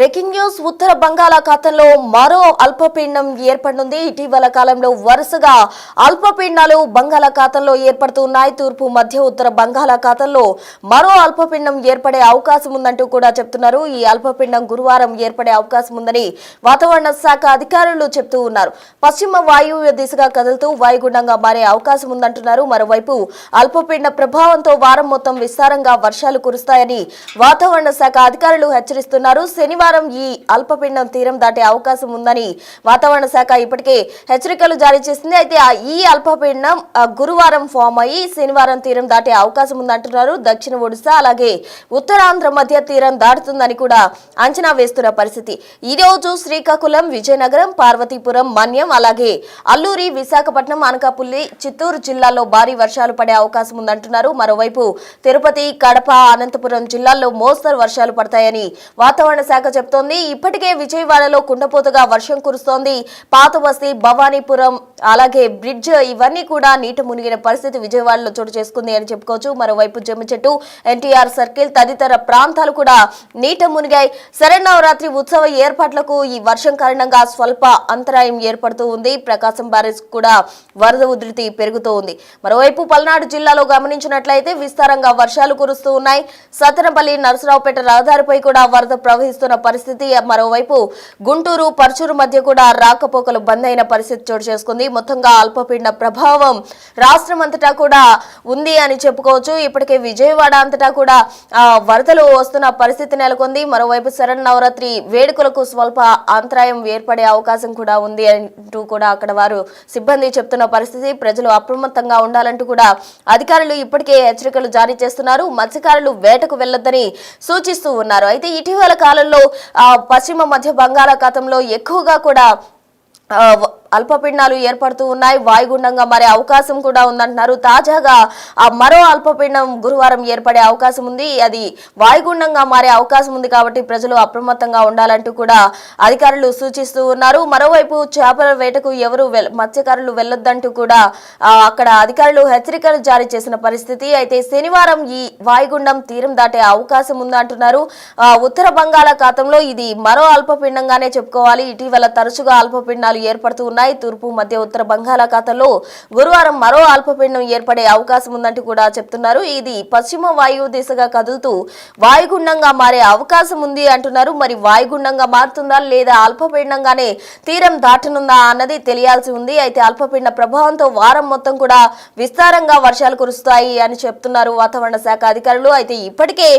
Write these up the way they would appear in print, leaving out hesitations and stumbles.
Breaking news ఉత్తర బంగాళాఖాతంలో మరో అల్పపీడనం ఏర్పడనుంది. ఇటీవల కాలంలో వరుసగా అల్పపీడనాలు బంగాళాఖాతంలో ఏర్పడుతున్నాయి. తూర్పు మధ్య ఉత్తర బంగాళాఖాతంలో మరో అల్పపీడనం ఏర్పడే అవకాశం ఉందంటూ కూడా చెప్తున్నారు. ఈ అల్పపీడనం గురువారం ఏర్పడే అవకాశం ఉందని వాతావరణ శాఖ అధికారులు చెప్తూ ఉన్నారు. పశ్చిమ వాయువ్య దిశగా కదులుతూ వాయుగుండంగా మారే అవకాశం ఉందంటున్నారు. మరోవైపు అల్పపీడన ప్రభావంతో వారం మొత్తం విస్తారంగా వర్షాలు కురుస్తాయని వాతావరణ శాఖ అధికారులు హెచ్చరిస్తున్నారు. శనివారం ఈ అల్పపీడనం తీరం దాటే అవకాశం ఉందని వాతావరణ శాఖ ఇప్పటికే హెచ్చరికలు జారీ చేసింది. అయితే ఈ అల్పపీడనం గురువారం ఫామ్ అయ్యి శనివారం తీరం దాటే అవకాశం ఉందంటున్నారు. దక్షిణ ఒడిశా అలాగే ఉత్తరాంధ్ర మధ్య తీరం దాటుతుందని కూడా అంచనా వేస్తున్న పరిస్థితి. ఈ రోజు శ్రీకాకుళం, విజయనగరం, పార్వతీపురం, మన్యం అలాగే అల్లూరి, విశాఖపట్నం, అనకాపల్లి, చిత్తూరు జిల్లాల్లో భారీ వర్షాలు పడే అవకాశం ఉందంటున్నారు. మరోవైపు తిరుపతి, కడప, అనంతపురం జిల్లాల్లో మోస్తరు వర్షాలు పడతాయని వాతావరణ శాఖ చెప్తోంది. ఇప్పటికే విజయవాడలో కుండపోతగా వర్షం కురుస్తోంది. పాతబస్తీ, భవానీపురం అలాగే బ్రిడ్జ్ ఇవన్నీ కూడా నీట మునిగిన పరిస్థితి విజయవాడలో చోటు చేసుకుంది అని చెప్పుకోవచ్చు. మరోవైపు జమ్మిచెట్టు, ఎన్టీఆర్ సర్కిల్ తదితర ప్రాంతాలు కూడా నీట మునిగాయి. శరన్నవరాత్రి ఉత్సవ ఏర్పాట్లకు ఈ వర్షం కారణంగా స్వల్ప అంతరాయం ఏర్పడుతూ ఉంది. ప్రకాశం బ్యారేజ్ కూడా వరద ఉధృతి పెరుగుతూ ఉంది. మరోవైపు పల్నాడు జిల్లాలో గమనించినట్లయితే విస్తారంగా వర్షాలు కురుస్తూ ఉన్నాయి. సత్తెనపల్లి, నరసరావుపేట రహదారిపై కూడా వరద ప్రవహిస్తున్న పరిస్థితి. మరోవైపు గుంటూరు, పర్చూరు మధ్య కూడా రాకపోకలు బంద్ అయిన పరిస్థితి చోటు చేసుకుంది. మొత్తంగా అల్పపీడన ప్రభావం రాష్ట్రం అంతటా కూడా ఉంది అని చెప్పుకోవచ్చు. ఇప్పటికే విజయవాడ అంతటా కూడా వరదలు వస్తున్న పరిస్థితి నెలకొంది. మరోవైపు శరన్నవరాత్రి వేడుకలకు స్వల్ప అంతరాయం ఏర్పడే అవకాశం కూడా ఉంది అంటూ కూడా అక్కడ వారు సిబ్బంది చెప్తున్న పరిస్థితి. ప్రజలు అప్రమత్తంగా ఉండాలంటూ కూడా అధికారులు ఇప్పటికే హెచ్చరికలు జారీ చేస్తున్నారు. మత్స్యకారులు వేటకు వెళ్లొద్దని సూచిస్తూ ఉన్నారు. అయితే ఇటీవల కాలంలో పశ్చిమ మధ్య బంగాళాఖాతంలో ఎక్కువగా కూడా అల్పపీడనాలు ఏర్పడుతూ ఉన్నాయి. వాయుగుండంగా మారే అవకాశం కూడా ఉందంటున్నారు. తాజాగా మరో అల్పపీడనం గురువారం ఏర్పడే అవకాశం ఉంది. అది వాయుగుండంగా మారే అవకాశం ఉంది కాబట్టి ప్రజలు అప్రమత్తంగా ఉండాలంటూ కూడా అధికారులు సూచిస్తూ ఉన్నారు. మరోవైపు చేపల వేటకు ఎవరు మత్స్యకారులు వెళ్లొద్దంటూ కూడా అక్కడ అధికారులు హెచ్చరికలు జారీ చేసిన పరిస్థితి. అయితే శనివారం ఈ వాయుగుండం తీరం దాటే అవకాశం ఉందంటున్నారు. ఉత్తర బంగాళాఖాతంలో ఇది మరో అల్పపీడనంగానే చెప్పుకోవాలి. ఇటీవల తరచుగా అల్పపీడనాలు ఏర్పడుతూ ఉన్నాయి. తూర్పు మధ్య ఉత్తర బంగాళాఖాతంలో గురువారం మరో అల్పపీడనం ఏర్పడే అవకాశం ఉందంటూ కూడా చెప్తున్నారు. ఇది పశ్చిమ వాయువు దిశగా కదులుతూ వాయుగుండంగా మారే అవకాశం ఉంది అంటున్నారు. మరి వాయుగుండంగా మారుతుందా లేదా అల్పపీడనంగానే తీరం దాటనుందా అన్నది తెలియాల్సి ఉంది. అయితే అల్పపీడన ప్రభావంతో వారం మొత్తం కూడా విస్తారంగా వర్షాలు కురుస్తాయి అని చెప్తున్నారు వాతావరణ శాఖ అధికారులు. అయితే ఇప్పటికే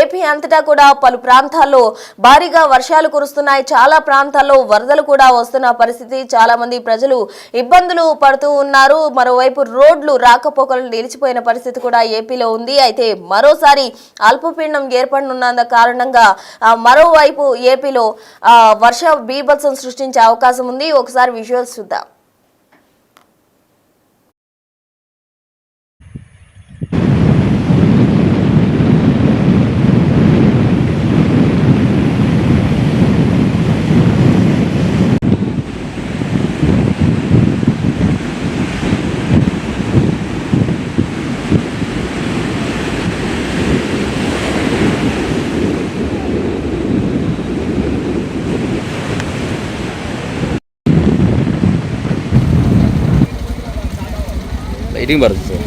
ఏపీ అంతటా కూడా పలు ప్రాంతాల్లో భారీగా వర్షాలు కురుస్తున్నాయి. చాలా ప్రాంతాల్లో వరదలు కూడా వస్తున్న పరిస్థితి. చాలా మంది ప్రజలు ఇబ్బందులు పడుతూ ఉన్నారు. మరోవైపు రోడ్లు రాకపోకలు నిలిచిపోయిన పరిస్థితి కూడా ఏపీలో ఉంది. అయితే మరోసారి అల్పపీడనం ఏర్పడనున్న కారణంగా మరోవైపు ఏపీలో వర్ష బీభత్సం సృష్టించే అవకాశం ఉంది. ఒకసారి విజువల్స్ చూద్దాం. ಲೈಟಿಂಗ್ ಬರುತ್ತೆ ಸರ್.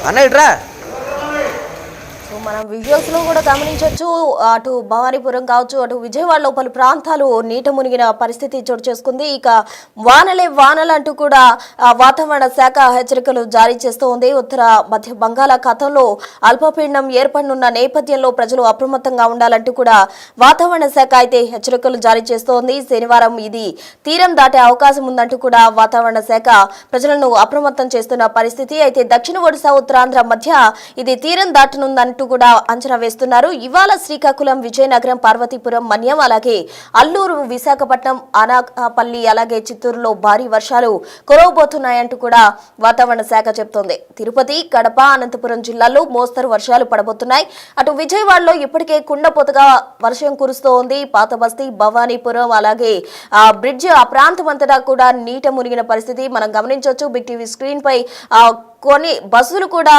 అన్న ఇట్రా. సో మనం విజువల్స్ లో కూడా గమనించవచ్చు, అటు భవానీపురం కావచ్చు, అటు విజయవాడలో పలు ప్రాంతాలు నీట మునిగిన పరిస్థితి చోటు చేసుకుంది. ఇక వానలంటూ కూడా వాతావరణ శాఖ హెచ్చరికలు జారీ చేస్తూ ఉంది. ఉత్తర మధ్య బంగాళాఖాతంలో అల్పపీడనం ఏర్పడనున్న నేపథ్యంలో ప్రజలు అప్రమత్తంగా ఉండాలంటూ కూడా వాతావరణ శాఖ అయితే హెచ్చరికలు జారీ చేస్తోంది. శనివారం ఇది తీరం దాటే అవకాశం ఉందంటూ కూడా వాతావరణ శాఖ ప్రజలను అప్రమత్తం చేస్తున్న పరిస్థితి. అయితే దక్షిణ ఒడిశా ఉత్తరాంధ్ర మధ్య ఇది తీరం దాటనుందంటూ కూడా అంచనా వేస్తున్నారు. ఇవాళ శ్రీకాకుళం, విజయనగరం, పార్వతీపురం, మన్యం, అలాగే అల్లూరు, విశాఖపట్నం, అనకాపల్లి, అలాగే చిత్తూరులో భారీ వర్షాలు కురవబోతున్నాయంటూ కూడా వాతావరణ శాఖ చెబుతోంది. తిరుపతి, కడప, అనంతపురం జిల్లాల్లో మోస్తరు వర్షాలు పడబోతున్నాయి. అటు విజయవాడలో ఇప్పటికే కుండపోతగా వర్షం కురుస్తోంది. పాత బస్తీ, భవానీపురం, అలాగే బ్రిడ్జ్ ఆ ప్రాంతం అంతటా కూడా నీట మునిగిన పరిస్థితి మనం గమనించవచ్చు. బిగ్ టీవీ స్క్రీన్ పై కొన్ని బస్సులు కూడా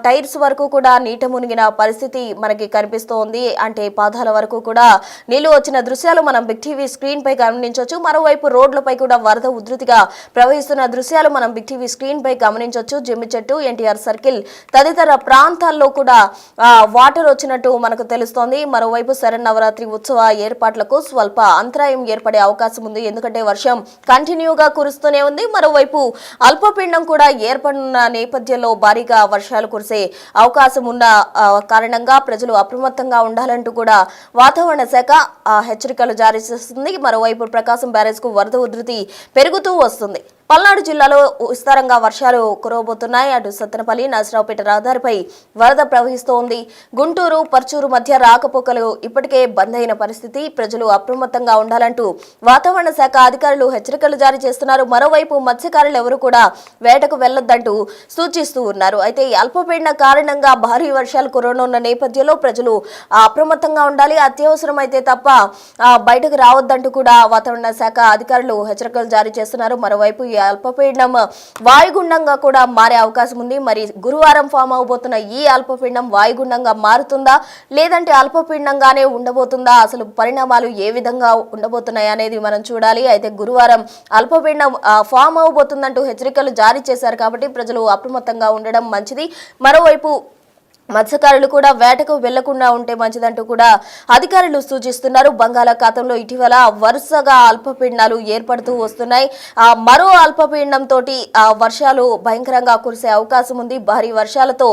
టైర్స్ వరకు కూడా నీట మునిగిన పరిస్థితి మనకి కనిపిస్తోంది. అంటే పాదాల వరకు కూడా నీళ్లు వచ్చిన దృశ్యాలు మనం బిగ్ టీవీ స్క్రీన్ పై గమనించవచ్చు. మరోవైపు రోడ్లపై కూడా వరద ఉధృతిగా ప్రవహిస్తున్న దృశ్యాలు మనం బిగ్ టీవీ స్క్రీన్ పై గమనించవచ్చు. జమ్మిచెట్టు, ఎన్టీఆర్ సర్కిల్ తదితర ప్రాంతాల్లో కూడా వాటర్ వచ్చినట్టు మనకు తెలుస్తోంది. మరోవైపు శరన్నవరాత్రి ఉత్సవ ఏర్పాట్లకు స్వల్ప అంతరాయం ఏర్పడే అవకాశం ఉంది. ఎందుకంటే వర్షం కంటిన్యూగా కురుస్తూనే ఉంది. మరోవైపు అల్పపీడనం కూడా ఏర్పడనున్న నేపథ్యంలో భారీగా వర్షాలు కురిసే అవకాశం ఉన్న కారణంగా ప్రజలు అప్రమత్తంగా ఉండాలంటూ కూడా వాతావరణ శాఖ హెచ్చరికలు జారీ చేస్తుంది. మరోవైపు ప్రకాశం బ్యారేజ్ కు వరద ఉధృతి పెరుగుతూ వస్తుంది. పల్నాడు జిల్లాలో విస్తారంగా వర్షాలు కురవబోతున్నాయి. అటు సత్తెనపల్లి, నరసరావుపేట రహదారిపై వరద ప్రవహిస్తోంది. గుంటూరు, పర్చూరు మధ్య రాకపోకలు ఇప్పటికే బంద్ అయిన పరిస్థితి. ప్రజలు అప్రమత్తంగా ఉండాలంటూ వాతావరణ శాఖ అధికారులు హెచ్చరికలు జారీ చేస్తున్నారు. మరోవైపు మత్స్యకారులు ఎవరు కూడా వేటకు వెళ్లొద్దంటూ సూచిస్తూ ఉన్నారు. అయితే ఈ అల్పపీడన కారణంగా భారీ వర్షాలు కురవనున్న నేపథ్యంలో ప్రజలు అప్రమత్తంగా ఉండాలి. అత్యవసరమైతే తప్ప బయటకు రావద్దంటూ కూడా వాతావరణ శాఖ అధికారులు హెచ్చరికలు జారీ చేస్తున్నారు. మరోవైపు అల్పపీడనం వాయుగుండంగా కూడా మారే అవకాశం ఉంది. మరి గురువారం ఫామ్ అవబోతున్న ఈ అల్పపీడనం వాయుగుండంగా మారుతుందా, లేదంటే అల్పపీడనంగానే ఉండబోతుందా, అసలు పరిణామాలు ఏ విధంగా ఉండబోతున్నాయి అనేది మనం చూడాలి. అయితే గురువారం అల్పపీడనం ఫామ్ అవబోతుందంటూ హెచ్చరికలు జారీ చేశారు కాబట్టి ప్రజలు అప్రమత్తంగా ఉండడం మంచిది. మరోవైపు మత్స్యకారులు కూడా వేటకు వెళ్లకుండా ఉంటే మంచిదంటూ కూడా అధికారులు సూచిస్తున్నారు. బంగాళాఖాతంలో ఇటీవల వరుసగా అల్పపీడనాలు ఏర్పడుతూ వస్తున్నాయి. మరో అల్పపీడనం తోటి వర్షాలు భయంకరంగా కురిసే అవకాశం ఉంది. భారీ వర్షాలతో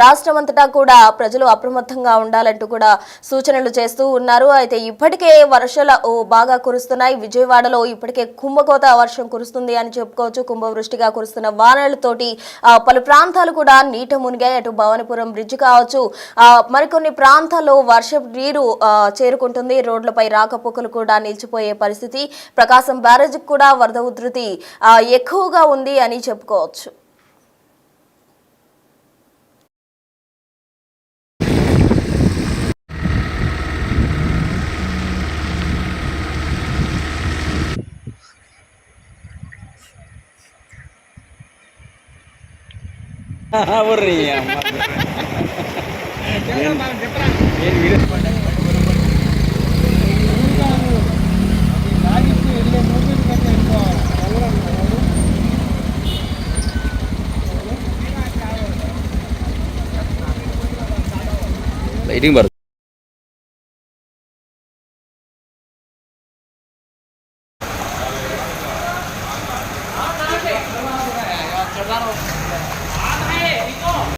రాష్ట్రమంతటా కూడా ప్రజలు అప్రమత్తంగా ఉండాలంటూ కూడా సూచనలు చేస్తూ ఉన్నారు. అయితే ఇప్పటికే వర్షాలు బాగా కురుస్తున్నాయి. విజయవాడలో ఇప్పటికే కుంభకోత వర్షం కురుస్తుంది అని చెప్పుకోవచ్చు. కుంభవృష్టిగా కురుస్తున్న వానలతోటి పలు ప్రాంతాలు కూడా నీట మునిగాయి. అటు భవానీపురం బ్రిడ్జ్ కావచ్చు, మరికొన్ని ప్రాంతాల్లో వర్షపు నీరు చేరుకుంటుంది. రోడ్లపై రాకపోకలు కూడా నిలిచిపోయే పరిస్థితి. ప్రకాశం బ్యారేజ్ కూడా వరద ఉధృతి ఎక్కువగా ఉంది అని చెప్పుకోవచ్చు. లైటింగ్ పడుతుంది.